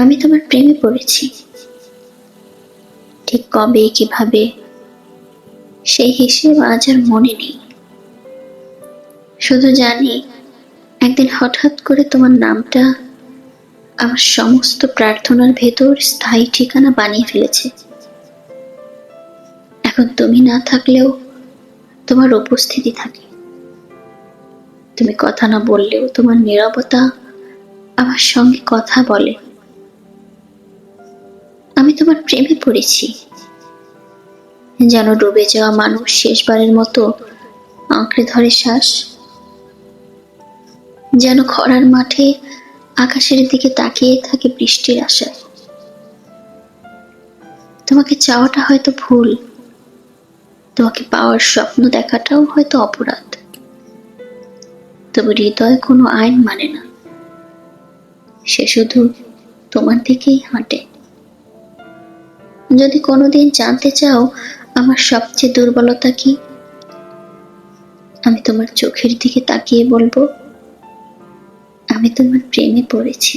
আমি তোমার প্রেমে পড়েছি। ঠিক কবে কিভাবে সেই হিসেব আজ আর মনে নেই। শুধু জানি একদিন হঠাৎ করে তোমার নামটা আমার সমস্ত প্রার্থনার ভেতর স্থায়ী ঠিকানা বানিয়ে ফেলেছে। এখন তুমি না থাকলেও তোমার উপস্থিতি থাকে। তুমি কথা না বললেও তোমার নীরবতা আমার সঙ্গে কথা বলে। আমি তোমার প্রেমে পড়েছি, যেন ডুবে যাওয়া মানুষ শেষবারের মতো আঁকড়ে ধরে শ্বাস, যেন খরার মাঠে আকাশের দিকে তাকিয়ে থাকে বৃষ্টির আশায়। তোমাকে চাওয়াটা হয়তো ভুল, তোমাকে পাওয়ার স্বপ্ন দেখাটাও হয়তো অপরাধ, তবু হৃদয় কোনো আইন মানে না, সে শুধু তোমার দিকেই হাঁটে। যদি কোনোদিন জানতে চাও আমার সবচেয়ে দুর্বলতা কি, আমি তোমার চোখের দিকে তাকিয়ে বলবো, আমি তোমার প্রেমে পড়েছি।